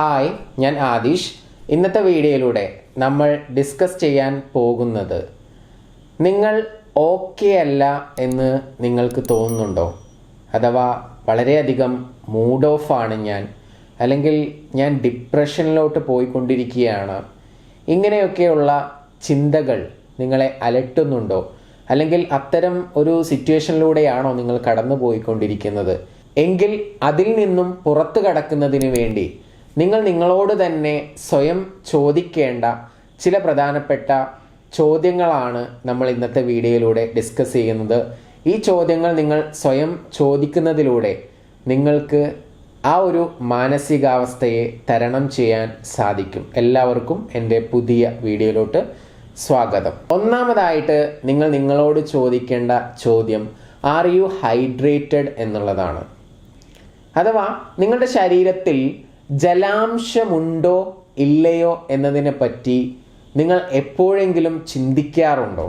Hi, ഞാൻ ആദിഷ്. ഇന്നത്തെ വീഡിയോയിലൂടെ നമ്മൾ ഡിസ്കസ് ചെയ്യാൻ പോകുന്നത്, നിങ്ങൾ ഓക്കെ അല്ല എന്ന് നിങ്ങൾക്ക് തോന്നുന്നുണ്ടോ? അഥവാ വളരെയധികം മൂഡ് ഓഫ് ആണ് ഞാൻ, അല്ലെങ്കിൽ ഞാൻ ഡിപ്രഷനിലോട്ട് പോയിക്കൊണ്ടിരിക്കുകയാണ്, ഇങ്ങനെയൊക്കെയുള്ള ചിന്തകൾ നിങ്ങളെ അലട്ടുന്നുണ്ടോ? അല്ലെങ്കിൽ അത്തരം ഒരു സിറ്റുവേഷനിലൂടെയാണോ നിങ്ങൾ കടന്നു പോയിക്കൊണ്ടിരിക്കുന്നത്? എങ്കിൽ അതിൽ നിന്നും പുറത്തു കടക്കുന്നതിന് വേണ്ടി നിങ്ങൾ നിങ്ങളോട് തന്നെ സ്വയം ചോദിക്കേണ്ട ചില പ്രധാനപ്പെട്ട ചോദ്യങ്ങളാണ് നമ്മൾ ഇന്നത്തെ വീഡിയോയിലൂടെ ഡിസ്കസ് ചെയ്യുന്നത്. ഈ ചോദ്യങ്ങൾ നിങ്ങൾ സ്വയം ചോദിക്കുന്നതിലൂടെ നിങ്ങൾക്ക് ആ ഒരു മാനസികാവസ്ഥയെ തരണം ചെയ്യാൻ സാധിക്കും. എല്ലാവർക്കും എൻ്റെ പുതിയ വീഡിയോയിലോട്ട് സ്വാഗതം. ഒന്നാമതായിട്ട് നിങ്ങൾ നിങ്ങളോട് ചോദിക്കേണ്ട ചോദ്യം, ആർ യു ഹൈഡ്രേറ്റഡ് എന്നുള്ളതാണ്. അഥവാ നിങ്ങളുടെ ശരീരത്തിൽ ജലാംശമുണ്ടോ ഇല്ലയോ എന്നതിനെ പറ്റി നിങ്ങൾ എപ്പോഴെങ്കിലും ചിന്തിക്കാറുണ്ടോ?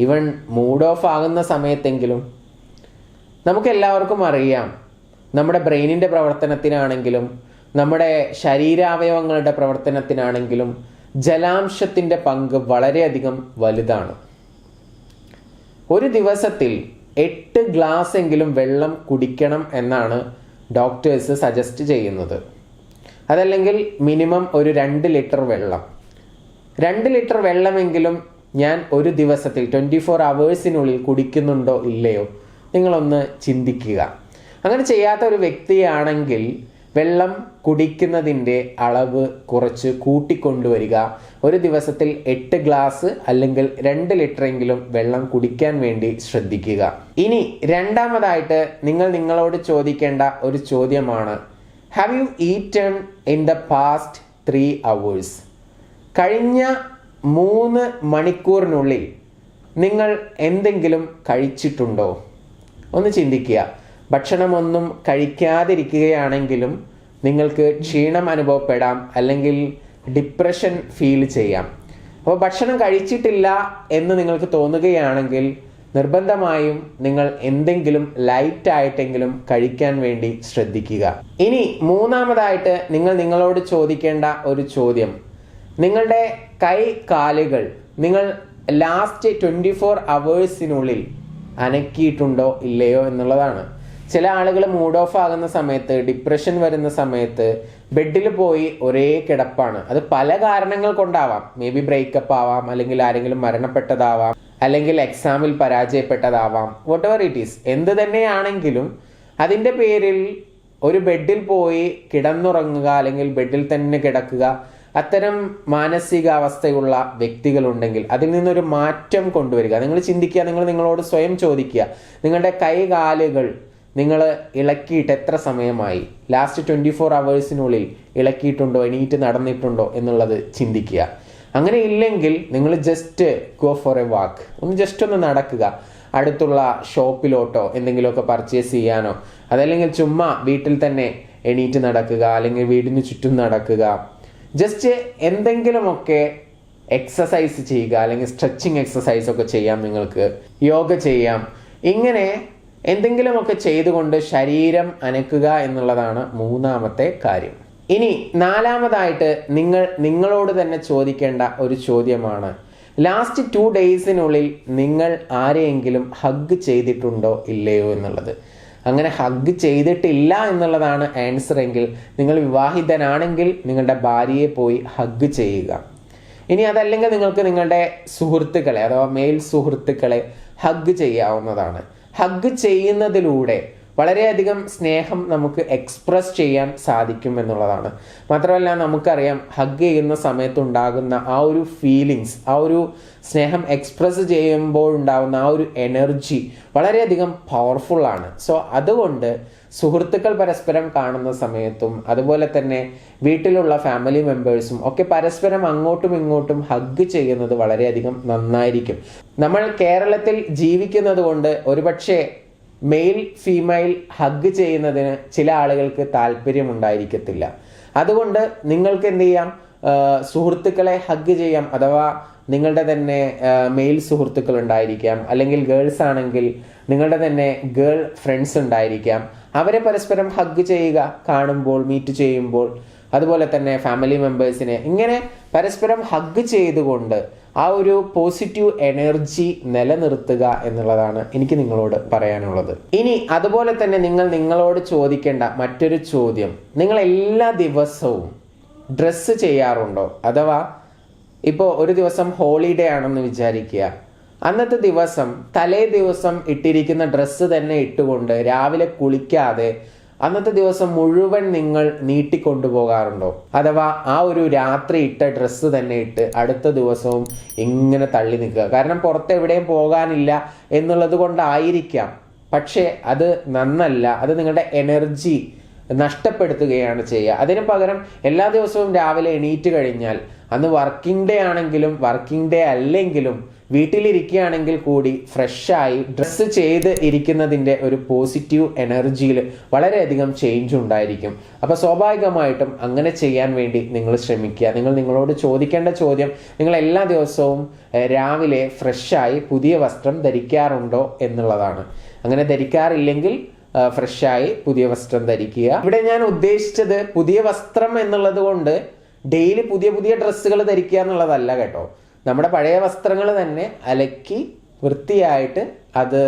ഈവൻ മൂഡ് ഓഫ് ആകുന്ന സമയത്തെങ്കിലും. നമുക്കെല്ലാവർക്കും അറിയാം, നമ്മുടെ ബ്രെയിനിൻ്റെ പ്രവർത്തനത്തിനാണെങ്കിലും നമ്മുടെ ശരീരാവയവങ്ങളുടെ പ്രവർത്തനത്തിനാണെങ്കിലും ജലാംശത്തിൻ്റെ പങ്ക് വളരെയധികം വലുതാണ്. ഒരു ദിവസത്തിൽ 8 ഗ്ലാസ് എങ്കിലും വെള്ളം കുടിക്കണം എന്നാണ് ഡോക്ടേഴ്സ് സജസ്റ്റ് ചെയ്യുന്നത്. അതല്ലെങ്കിൽ മിനിമം ഒരു 2 ലിറ്റർ വെള്ളം. 2 ലിറ്റർ വെള്ളമെങ്കിലും ഞാൻ ഒരു ദിവസത്തിൽ 24 അവേഴ്സിനുള്ളിൽ കുടിക്കുന്നുണ്ടോ ഇല്ലയോ നിങ്ങളൊന്ന് ചിന്തിക്കുക. അങ്ങനെ ചെയ്യാത്ത ഒരു വ്യക്തിയാണെങ്കിൽ വെള്ളം കുടിക്കുന്നതിൻ്റെ അളവ് കുറച്ച് കൂട്ടിക്കൊണ്ടുവരിക. ഒരു ദിവസത്തിൽ 8 ഗ്ലാസ് അല്ലെങ്കിൽ 2 ലിറ്ററെങ്കിലും വെള്ളം കുടിക്കാൻ വേണ്ടി ശ്രദ്ധിക്കുക. ഇനി രണ്ടാമതായിട്ട് നിങ്ങൾ നിങ്ങളോട് ചോദിക്കേണ്ട ഒരു ചോദ്യമാണ്, have you eaten in the past 3 hours? കഴിഞ്ഞ 3 മണിക്കൂറിനുള്ളിൽ നിങ്ങൾ എന്തെങ്കിലും കഴിച്ചിട്ടുണ്ടോ? ഒന്ന് ചിന്തിക്കുക. ഭക്ഷണമൊന്നും കഴിക്കാതിരിക്കുകയാണെങ്കിലും നിങ്ങൾക്ക് ക്ഷീണം അനുഭവപ്പെടാം, അല്ലെങ്കിൽ ഡിപ്രഷൻ ഫീൽ ചെയ്യാം. അപ്പോൾ ഭക്ഷണം കഴിച്ചിട്ടില്ല എന്ന് നിങ്ങൾക്ക് തോന്നുകയാണെങ്കിൽ നിർബന്ധമായും നിങ്ങൾ എന്തെങ്കിലും ലൈറ്റ് ആയിട്ടെങ്കിലും കഴിക്കാൻ വേണ്ടി ശ്രദ്ധിക്കുക. ഇനി മൂന്നാമതായിട്ട് നിങ്ങൾ നിങ്ങളോട് ചോദിക്കേണ്ട ഒരു ചോദ്യം, നിങ്ങളുടെ കൈ കാലുകൾ നിങ്ങൾ ലാസ്റ്റ് 24 അവേഴ്സിനുള്ളിൽ അനക്കിയിട്ടുണ്ടോ ഇല്ലയോ എന്നുള്ളതാണ്. ചില ആളുകൾ മൂഡ് ഓഫ് ആകുന്ന സമയത്ത്, ഡിപ്രഷൻ വരുന്ന സമയത്ത് ബെഡിൽ പോയി ഒരേ കിടപ്പാണ്. അത് പല കാരണങ്ങൾ കൊണ്ടാവാം. മേ ബി ബ്രേക്കപ്പ് ആവാം, അല്ലെങ്കിൽ ആരെങ്കിലും മരണപ്പെട്ടതാവാം, അല്ലെങ്കിൽ എക്സാമിൽ പരാജയപ്പെട്ടതാവാം. വാട്ട് എവർ ഇറ്റ് ഈസ്, എന്ത് തന്നെയാണെങ്കിലും അതിൻ്റെ പേരിൽ ഒരു ബെഡിൽ പോയി കിടന്നുറങ്ങുക, അല്ലെങ്കിൽ ബെഡിൽ തന്നെ കിടക്കുക, അത്തരം മാനസികാവസ്ഥയുള്ള വ്യക്തികളുണ്ടെങ്കിൽ അതിൽ നിന്നൊരു മാറ്റം കൊണ്ടുവരിക. നിങ്ങൾ ചിന്തിക്കുക, നിങ്ങൾ നിങ്ങളോട് സ്വയം ചോദിക്കുക, നിങ്ങളുടെ കൈകാലുകൾ നിങ്ങൾ ഇളക്കിയിട്ട് എത്ര സമയമായി? ലാസ്റ്റ് 24 അവേഴ്സിനുള്ളിൽ ഇളക്കിയിട്ടുണ്ടോ, എണീറ്റ് നടന്നിട്ടുണ്ടോ എന്നുള്ളത് ചിന്തിക്കുക. അങ്ങനെ ഇല്ലെങ്കിൽ നിങ്ങൾ just go for a walk, just ഒന്ന് നടക്കുക. അടുത്തുള്ള ഷോപ്പിലോട്ടോ എന്തെങ്കിലുമൊക്കെ പർച്ചേസ് ചെയ്യാനോ, അതല്ലെങ്കിൽ ചുമ്മാ വീട്ടിൽ തന്നെ എണീറ്റ് നടക്കുക, അല്ലെങ്കിൽ വീടിന് ചുറ്റും നടക്കുക. ജസ്റ്റ് എന്തെങ്കിലുമൊക്കെ എക്സസൈസ് ചെയ്യുക, അല്ലെങ്കിൽ സ്ട്രെച്ചിങ് എക്സസൈസ് ഒക്കെ ചെയ്യാം, നിങ്ങൾക്ക് യോഗ ചെയ്യാം. ഇങ്ങനെ എന്തെങ്കിലുമൊക്കെ ചെയ്തുകൊണ്ട് ശരീരം അനക്കുക എന്നുള്ളതാണ് മൂന്നാമത്തെ കാര്യം. ഇനി നാലാമതായിട്ട് നിങ്ങൾ നിങ്ങളോട് തന്നെ ചോദിക്കേണ്ട ഒരു ചോദ്യമാണ്, ലാസ്റ്റ് 2 ഡേയ്സിനുള്ളിൽ നിങ്ങൾ ആരെയെങ്കിലും ഹഗ് ചെയ്തിട്ടുണ്ടോ ഇല്ലയോ എന്നുള്ളത്. അങ്ങനെ ഹഗ് ചെയ്തിട്ടില്ല എന്നുള്ളതാണ് ആൻസർ എങ്കിൽ നിങ്ങൾ വിവാഹിതനാണെങ്കിൽ നിങ്ങളുടെ ഭാര്യയെ പോയി ഹഗ് ചെയ്യുക. ഇനി അതല്ലെങ്കിൽ നിങ്ങൾക്ക് നിങ്ങളുടെ സുഹൃത്തുക്കളെ, അഥവാ മെയിൽ സുഹൃത്തുക്കളെ ഹഗ് ചെയ്യാവുന്നതാണ്. ഹഗ് ചെയ്യുന്നതിലൂടെ വളരെയധികം സ്നേഹം നമുക്ക് എക്സ്പ്രസ് ചെയ്യാൻ സാധിക്കും എന്നുള്ളതാണ്. മാത്രമല്ല, നമുക്കറിയാം ഹഗ് ചെയ്യുന്ന സമയത്തുണ്ടാകുന്ന ആ ഒരു ഫീലിങ്സ്, ആ ഒരു സ്നേഹം എക്സ്പ്രസ് ചെയ്യുമ്പോൾ ഉണ്ടാകുന്ന ആ ഒരു എനർജി വളരെയധികം പവർഫുള്ളാണ്. സോ അതുകൊണ്ട് സുഹൃത്തുക്കൾ പരസ്പരം കാണുന്ന സമയത്തും, അതുപോലെ തന്നെ വീട്ടിലുള്ള ഫാമിലി മെമ്പേഴ്സും ഒക്കെ പരസ്പരം അങ്ങോട്ടും ഇങ്ങോട്ടും ഹഗ് ചെയ്യുന്നത് വളരെയധികം നന്നായിരിക്കും. നമ്മൾ കേരളത്തിൽ ജീവിക്കുന്നത് കൊണ്ട് ഒരുപക്ഷെ മെയിൽ ഫീമെയിൽ ഹഗ് ചെയ്യുന്നതിന് ചില ആളുകൾക്ക് താല്പര്യമുണ്ടായിരിക്കത്തില്ല. അതുകൊണ്ട് നിങ്ങൾക്ക് എന്ത് ചെയ്യാം, സുഹൃത്തുക്കളെ ഹഗ് ചെയ്യാം. അഥവാ നിങ്ങളുടെ തന്നെ മെയിൽ സുഹൃത്തുക്കൾ ഉണ്ടായിരിക്കാം, അല്ലെങ്കിൽ ഗേൾസ് ആണെങ്കിൽ നിങ്ങളുടെ തന്നെ ഗേൾ ഫ്രണ്ട്സ് ഉണ്ടായിരിക്കാം. അവരെ പരസ്പരം ഹഗ് ചെയ്യുക, കാണുമ്പോൾ, മീറ്റ് ചെയ്യുമ്പോൾ. അതുപോലെ തന്നെ ഫാമിലി മെമ്പേഴ്സിനെ, ഇങ്ങനെ പരസ്പരം ഹഗ് ചെയ്തുകൊണ്ട് ആ ഒരു പോസിറ്റീവ് എനർജി നിലനിർത്തുക എന്നുള്ളതാണ് എനിക്ക് നിങ്ങളോട് പറയാനുള്ളത്. ഇനി അതുപോലെ തന്നെ നിങ്ങളോട് ചോദിക്കേണ്ട മറ്റൊരു ചോദ്യം, നിങ്ങൾ എല്ലാ ദിവസവും ഡ്രസ്സ് ചെയ്യാറുണ്ടോ? അഥവാ ഇപ്പോൾ ഒരു ദിവസം ഹോളിഡേ ആണെന്ന് വിചാരിക്കുക, അന്നത്തെ ദിവസം തലേ ദിവസം ഇട്ടിരിക്കുന്ന ഡ്രസ്സ് തന്നെ ഇട്ടുകൊണ്ട് രാവിലെ കുളിക്കാതെ അന്നത്തെ ദിവസം മുഴുവൻ നിങ്ങൾ നീട്ടിക്കൊണ്ടുപോകാറുണ്ടോ? അഥവാ ആ ഒരു രാത്രി ഇട്ട ഡ്രസ്സ് തന്നെ ഇട്ട് അടുത്ത ദിവസവും ഇങ്ങനെ തള്ളി നിൽക്കുക. കാരണം പുറത്ത് എവിടെയും പോകാനില്ല എന്നുള്ളത് കൊണ്ടായിരിക്കാം, പക്ഷേ അത് നന്നല്ല. അത് നിങ്ങളുടെ എനർജി നഷ്ടപ്പെടുത്തുകയാണ് ചെയ്യുക. അതിന് പകരം എല്ലാ ദിവസവും രാവിലെ എണീറ്റ് കഴിഞ്ഞാൽ, അന്ന് വർക്കിംഗ് ഡേ ആണെങ്കിലും വർക്കിംഗ് ഡേ അല്ലെങ്കിലും വീട്ടിലിരിക്കുകയാണെങ്കിൽ കൂടി ഫ്രഷായി ഡ്രസ്സ് ചെയ്ത് ഇരിക്കുന്നതിൻ്റെ ഒരു പോസിറ്റീവ് എനർജിയിൽ വളരെയധികം ചേഞ്ച് ഉണ്ടായിരിക്കും. അപ്പോൾ സ്വാഭാവികമായിട്ടും അങ്ങനെ ചെയ്യാൻ വേണ്ടി നിങ്ങൾ ശ്രമിക്കുക. നിങ്ങളോട് ചോദിക്കേണ്ട ചോദ്യം, നിങ്ങൾ എല്ലാ ദിവസവും രാവിലെ ഫ്രഷായി പുതിയ വസ്ത്രം ധരിക്കാറുണ്ടോ എന്നുള്ളതാണ്. അങ്ങനെ ധരിക്കാറില്ലെങ്കിൽ ഫ്രഷായി പുതിയ വസ്ത്രം ധരിക്കുക. ഇവിടെ ഞാൻ ഉദ്ദേശിച്ചത് പുതിയ വസ്ത്രം എന്നുള്ളത് കൊണ്ട് ഡെയിലി പുതിയ ഡ്രസ്സുകൾ ധരിക്കുക എന്നുള്ളതല്ല കേട്ടോ. നമ്മുടെ പഴയ വസ്ത്രങ്ങൾ തന്നെ അലക്കി വൃത്തിയായിട്ട് അത്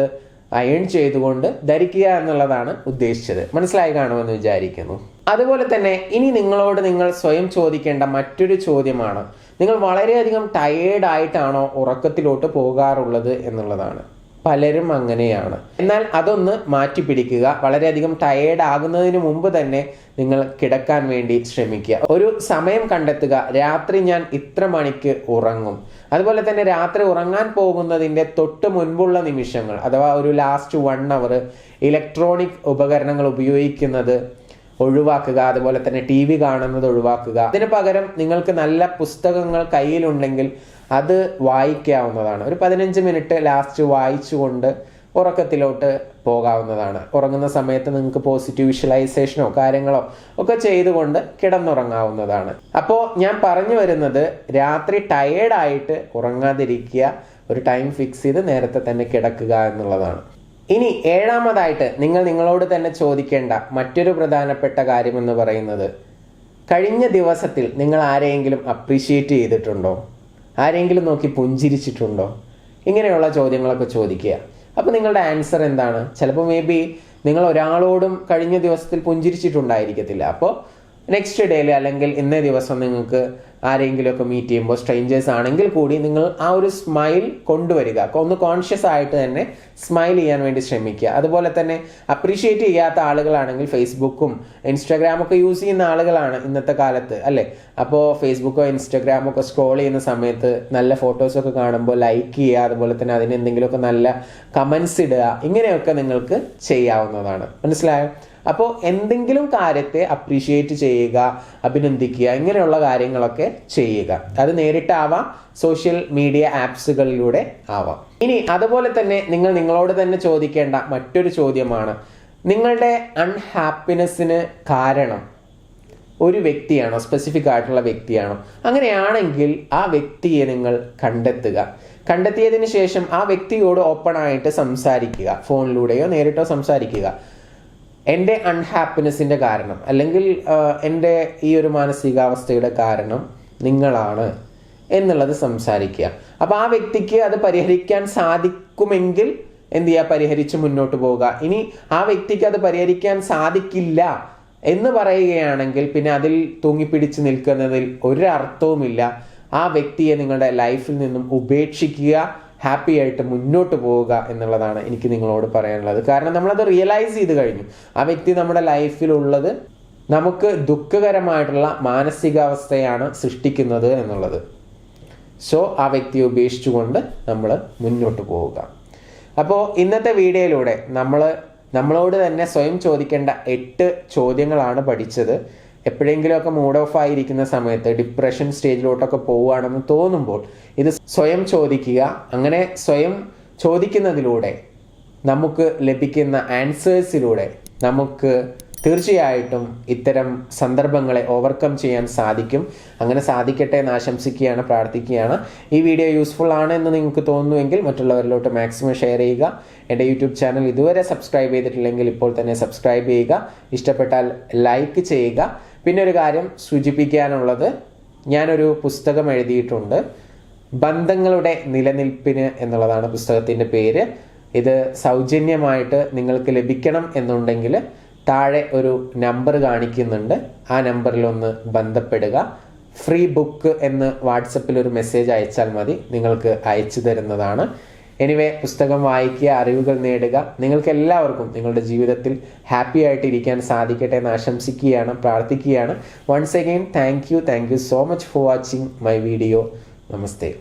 അയൺ ചെയ്തുകൊണ്ട് ധരിക്കുക എന്നുള്ളതാണ് ഉദ്ദേശിച്ചത്. മനസ്സിലായി കാണുമെന്ന് വിചാരിക്കുന്നു. അതുപോലെ തന്നെ ഇനി നിങ്ങൾ സ്വയം ചോദിക്കേണ്ട മറ്റൊരു ചോദ്യമാണ്, നിങ്ങൾ വളരെയധികം ടയേർഡായിട്ടാണോ ഉറക്കത്തിലോട്ട് പോകാറുള്ളത് എന്നുള്ളതാണ്. പലരും അങ്ങനെയാണ്. എന്നാൽ അതൊന്ന് മാറ്റി പിടിക്കുക. വളരെയധികം ടയേർഡ് ആകുന്നതിന് മുമ്പ് തന്നെ നിങ്ങൾ കിടക്കാൻ വേണ്ടി ശ്രമിക്കുക. ഒരു സമയം കണ്ടെത്തുക, രാത്രി ഞാൻ ഇത്ര മണിക്ക് ഉറങ്ങും. അതുപോലെ തന്നെ രാത്രി ഉറങ്ങാൻ പോകുന്നതിൻ്റെ തൊട്ട് മുൻപുള്ള നിമിഷങ്ങൾ, അഥവാ ഒരു ലാസ്റ്റ് 1 hour ഇലക്ട്രോണിക് ഉപകരണങ്ങൾ ഉപയോഗിക്കുന്നത് ഒഴിവാക്കുക. അതുപോലെ തന്നെ TV കാണുന്നത് ഒഴിവാക്കുക. അതിന് പകരം നിങ്ങൾക്ക് നല്ല പുസ്തകങ്ങൾ കയ്യിലുണ്ടെങ്കിൽ അത് വായിക്കാവുന്നതാണ്. ഒരു 15 മിനിറ്റ് ലാസ്റ്റ് വായിച്ചുകൊണ്ട് ഉറക്കത്തിലോട്ട് പോകാവുന്നതാണ്. ഉറങ്ങുന്ന സമയത്ത് നിങ്ങൾക്ക് പോസിറ്റീവ് വിഷ്വലൈസേഷനോ കാര്യങ്ങളോ ഒക്കെ ചെയ്തുകൊണ്ട് കിടന്നുറങ്ങാവുന്നതാണ്. അപ്പോൾ ഞാൻ പറഞ്ഞു വരുന്നത്, രാത്രി ടയേർഡായിട്ട് ഉറങ്ങാതിരിക്കുക, ഒരു ടൈം ഫിക്സ് ചെയ്ത് നേരത്തെ തന്നെ കിടക്കുക എന്നുള്ളതാണ്. ഇനി 7ാമതായിട്ട് നിങ്ങളോട് തന്നെ ചോദിക്കേണ്ട മറ്റൊരു പ്രധാനപ്പെട്ട കാര്യം എന്ന് പറയുന്നത്, കഴിഞ്ഞ ദിവസത്തിൽ നിങ്ങൾ ആരെയെങ്കിലും അപ്രീഷിയേറ്റ് ചെയ്തിട്ടുണ്ടോ? ആരെങ്കിലും നോക്കി പുഞ്ചിരിച്ചിട്ടുണ്ടോ? ഇങ്ങനെയുള്ള ചോദ്യങ്ങളൊക്കെ ചോദിക്കുക. അപ്പോൾ നിങ്ങളുടെ ആൻസർ എന്താണ്? ചിലപ്പോൾ മേ ബി നിങ്ങൾ ഒരാളോടും കഴിഞ്ഞ ദിവസത്തിൽ പുഞ്ചിരിച്ചിട്ടുണ്ടായിരിക്കത്തില്ല. അപ്പോൾ നെക്സ്റ്റ് ഡേയിൽ അല്ലെങ്കിൽ ഇന്നേ ദിവസം നിങ്ങൾക്ക് ആരെങ്കിലുമൊക്കെ മീറ്റ് ചെയ്യുമ്പോൾ, സ്ട്രേഞ്ചേഴ്സ് ആണെങ്കിൽ കൂടി, നിങ്ങൾ ആ ഒരു സ്മൈൽ കൊണ്ടുവരിക. ഒന്ന് കോൺഷ്യസ് ആയിട്ട് തന്നെ സ്മൈൽ ചെയ്യാൻ വേണ്ടി ശ്രമിക്കുക. അതുപോലെ തന്നെ അപ്രീഷിയേറ്റ് ചെയ്യാത്ത ആളുകളാണെങ്കിൽ ഫേസ്ബുക്കും ഇൻസ്റ്റാഗ്രാമൊക്കെ യൂസ് ചെയ്യുന്ന ആളുകളാണ് ഇന്നത്തെ കാലത്ത്, അല്ലേ? അപ്പോൾ ഫേസ്ബുക്കോ ഇൻസ്റ്റാഗ്രാമോ ഒക്കെ സ്ക്രോൾ ചെയ്യുന്ന സമയത്ത് നല്ല ഫോട്ടോസൊക്കെ കാണുമ്പോൾ ലൈക്ക് ചെയ്യുക. അതുപോലെ തന്നെ അതിന് എന്തെങ്കിലുമൊക്കെ നല്ല കമൻസ് ഇടുക. ഇങ്ങനെയൊക്കെ നിങ്ങൾക്ക് ചെയ്യാവുന്നതാണ്. മനസ്സിലായോ? അപ്പോൾ എന്തെങ്കിലും കാര്യത്തെ അപ്രീഷിയേറ്റ് ചെയ്യുക, അഭിനന്ദിക്കുക, ഇങ്ങനെയുള്ള കാര്യങ്ങളൊക്കെ ചെയ്യുക. അത് നേരിട്ടാവാം, സോഷ്യൽ മീഡിയ ആപ്സുകളിലൂടെ ആവാം. ഇനി അതുപോലെ തന്നെ നിങ്ങളോട് തന്നെ ചോദിക്കേണ്ട മറ്റൊരു ചോദ്യമാണ്, നിങ്ങളുടെ അൺഹാപ്പിനെസ്സിന് കാരണം ഒരു വ്യക്തിയാണോ? സ്പെസിഫിക് ആയിട്ടുള്ള വ്യക്തിയാണോ? അങ്ങനെയാണെങ്കിൽ ആ വ്യക്തിയെ നിങ്ങൾ കണ്ടെത്തിയതിന് ശേഷം ആ വ്യക്തിയോട് ഓപ്പൺ ആയിട്ട് സംസാരിക്കുക. ഫോണിലൂടെയോ നേരിട്ടോ സംസാരിക്കുക. എൻ്റെ അൺഹാപ്പിനെസ്സിൻ്റെ കാരണം, അല്ലെങ്കിൽ എൻ്റെ ഈ ഒരു മാനസികാവസ്ഥയുടെ കാരണം നിങ്ങളാണ് എന്നുള്ളത് സംസാരിക്കുക. അപ്പോൾ ആ വ്യക്തിക്ക് അത് പരിഹരിക്കാൻ സാധിക്കുമെങ്കിൽ എന്ത് ചെയ്യുക? പരിഹരിച്ച് മുന്നോട്ട് പോവുക. ഇനി ആ വ്യക്തിക്ക് അത് പരിഹരിക്കാൻ സാധിക്കില്ല എന്ന് പറയുകയാണെങ്കിൽ പിന്നെ അതിൽ തൂങ്ങിപ്പിടിച്ച് നിൽക്കുന്നതിൽ ഒരർത്ഥവുമില്ല. ആ വ്യക്തിയെ നിങ്ങളുടെ ലൈഫിൽ നിന്നും ഉപേക്ഷിക്കുക, ഹാപ്പി ആയിട്ട് മുന്നോട്ട് പോവുക എന്നുള്ളതാണ് എനിക്ക് നിങ്ങളോട് പറയാനുള്ളത്. കാരണം നമ്മളത് റിയലൈസ് ചെയ്ത് കഴിഞ്ഞു, ആ വ്യക്തി നമ്മുടെ ലൈഫിലുള്ളത് നമുക്ക് ദുഃഖകരമായിട്ടുള്ള മാനസികാവസ്ഥയാണ് സൃഷ്ടിക്കുന്നത് എന്നുള്ളത്. സോ ആ വ്യക്തിയെ ഉപേക്ഷിച്ചുകൊണ്ട് നമ്മൾ മുന്നോട്ട് പോവുക. അപ്പോൾ ഇന്നത്തെ വീഡിയോയിലൂടെ നമ്മളോട് തന്നെ സ്വയം ചോദിക്കേണ്ട 8 ചോദ്യങ്ങളാണ് പഠിച്ചത്. എപ്പോഴെങ്കിലുമൊക്കെ മൂഡ് ഓഫ് ആയിരിക്കുന്ന സമയത്ത്, ഡിപ്രഷൻ സ്റ്റേജിലോട്ടൊക്കെ പോവുകയാണെന്ന് തോന്നുമ്പോൾ ഇത് സ്വയം ചോദിക്കുക. അങ്ങനെ സ്വയം ചോദിക്കുന്നതിലൂടെ നമുക്ക് ലഭിക്കുന്ന ആൻസേഴ്സിലൂടെ നമുക്ക് തീർച്ചയായിട്ടും ഇത്തരം സന്ദർഭങ്ങളെ ഓവർകം ചെയ്യാൻ സാധിക്കും. അങ്ങനെ സാധിക്കട്ടെ എന്ന് ആശംസിക്കുകയാണ്, പ്രാർത്ഥിക്കുകയാണ്. ഈ വീഡിയോ യൂസ്ഫുൾ ആണ് എന്ന് നിങ്ങൾക്ക് തോന്നുന്നുവെങ്കിൽ മറ്റുള്ളവരിലോട്ട് മാക്സിമം ഷെയർ ചെയ്യുക. എൻ്റെ യൂട്യൂബ് ചാനൽ ഇതുവരെ സബ്സ്ക്രൈബ് ചെയ്തിട്ടില്ലെങ്കിൽ ഇപ്പോൾ തന്നെ സബ്സ്ക്രൈബ് ചെയ്യുക. ഇഷ്ടപ്പെട്ടാൽ ലൈക്ക് ചെയ്യുക. പിന്നെ ഒരു കാര്യം സൂചിപ്പിക്കാനുള്ളത്, ഞാനൊരു പുസ്തകം എഴുതിയിട്ടുണ്ട്. ബന്ധങ്ങളുടെ നിലനിൽപ്പിന് എന്നുള്ളതാണ് പുസ്തകത്തിൻ്റെ പേര്. ഇത് സൗജന്യമായിട്ട് നിങ്ങൾക്ക് ലഭിക്കണം എന്നുണ്ടെങ്കിൽ താഴെ ഒരു നമ്പർ കാണിക്കുന്നുണ്ട്. ആ നമ്പറിലൊന്ന് ബന്ധപ്പെടുക. ഫ്രീ ബുക്ക് എന്ന് വാട്സപ്പിൽ ഒരു മെസ്സേജ് അയച്ചാൽ മതി, നിങ്ങൾക്ക് അയച്ചു തരുന്നതാണ്. എനിവേ, പുസ്തകം വായിക്കുക, അറിവുകൾ നേടുക. നിങ്ങൾക്ക് എല്ലാവർക്കും നിങ്ങളുടെ ജീവിതത്തിൽ ഹാപ്പി ആയിട്ടിരിക്കാൻ സാധിക്കട്ടെ എന്ന് ആശംസിക്കുകയാണ്, പ്രാർത്ഥിക്കുകയാണ്. Once again thank you so much for watching my video. Namaste.